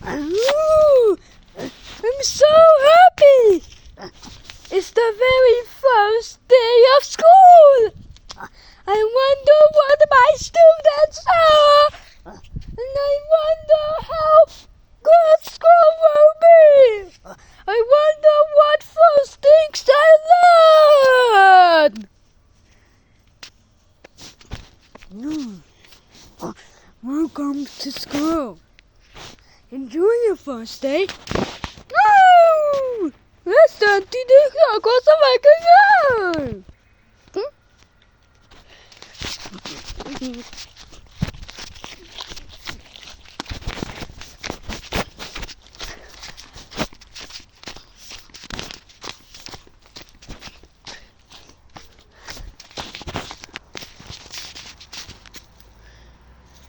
Ooh, I'm so happy! It's the very first day of school! I wonder what my students are! And I wonder how good school will be! I wonder what first things I learn! Welcome to school. Enjoy your first day. Woo! Let's start to the clock so I can go.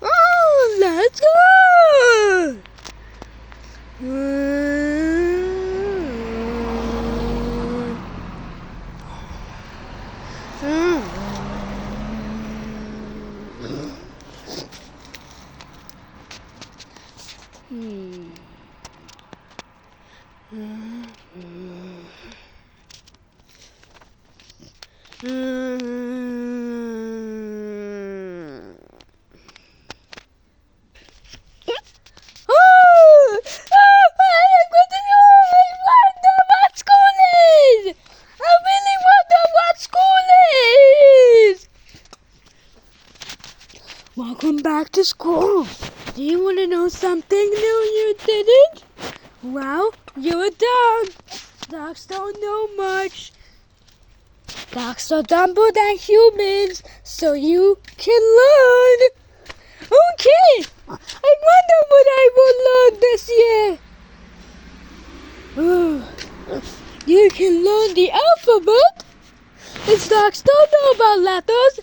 Oh, let's go. Welcome back to school. Do you want to know something new you didn't? Well, you're a dog. Dogs don't know much. Dogs are dumber than humans, so you can learn. Okay, I wonder what I will learn this year. You can learn the alphabet. As dogs don't know about letters.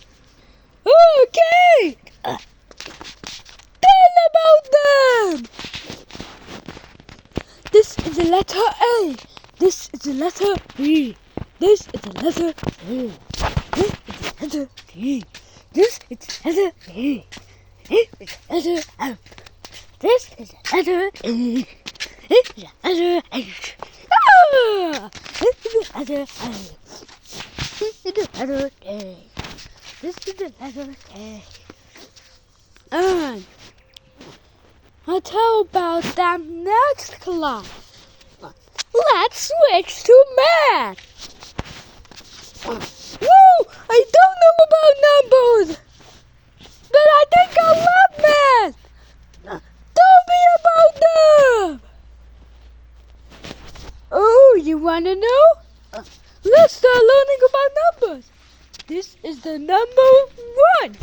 Okay. Tell about them! This is the letter A. This is the letter B. This is the letter A. This is the letter D. This is the letter E. This is the letter F. This is the letter E. This is the letter H. This is the letter A. This is the letter A. This is the letter A. I'll tell about that next class. Let's switch to math. Woo! I don't know about numbers, but I think I love math. Tell me about them. Oh, you want to know? Let's start learning about numbers. This is the number 1.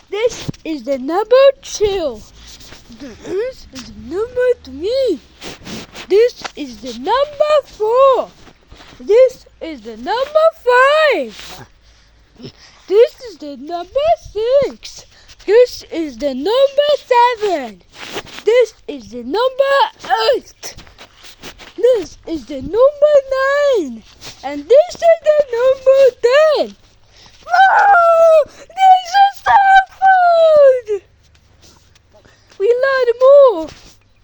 This is the number 2. This is the number 3. This is the number 4. This is the number 5. This is the number 6. This is the number 7. This is the number 8. This is the number 9. And this is the number 10. Oh, this is so fun! We learn more.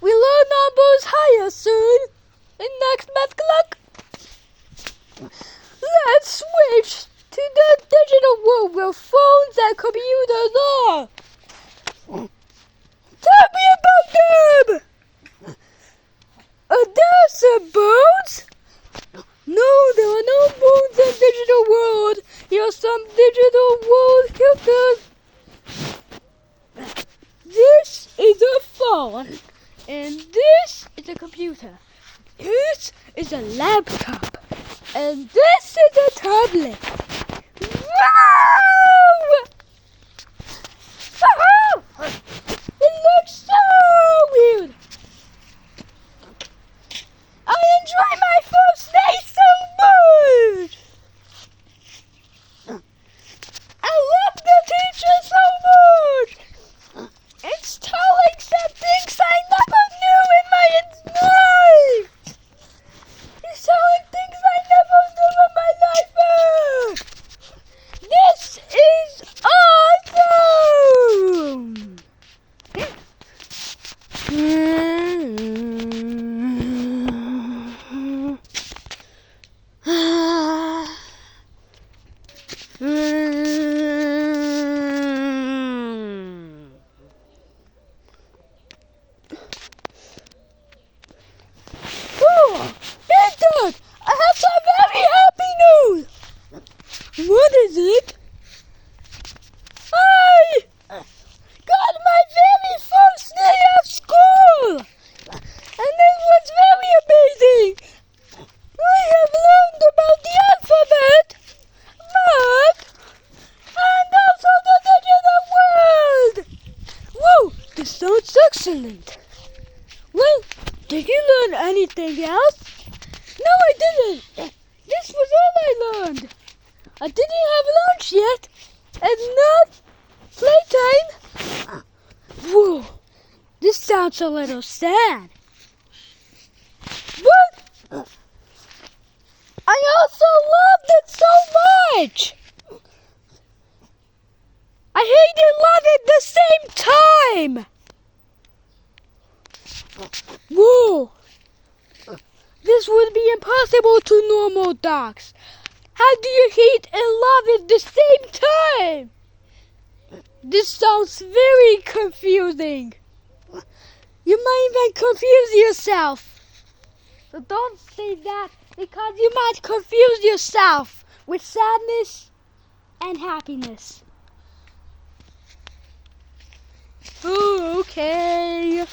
We learn numbers higher soon. In next math clock. Let's switch to the digital world where phones and computers are. Tell me about them. Are there some bones? No, there are no bones in digital world. Here are some digital world computers. This is a phone, and this is a computer. This is a laptop, and this is a tablet. Wow! Oh, it looks so weird. I enjoy my first day so much. I love the teacher so much. It's telling some things I never knew in my life. It's telling things I never knew in my life. This Well, did you learn anything else? No, I didn't. This was all I learned. I didn't have lunch yet, and not playtime. Whoa, this sounds a little sad. But I also loved it so much. I hate and love it at the same time. Whoa. This would be impossible to normal dogs. How do you hate and love at the same time? This sounds very confusing. You might even confuse yourself. So don't say that, because you might confuse yourself with sadness and happiness. Oh, okay.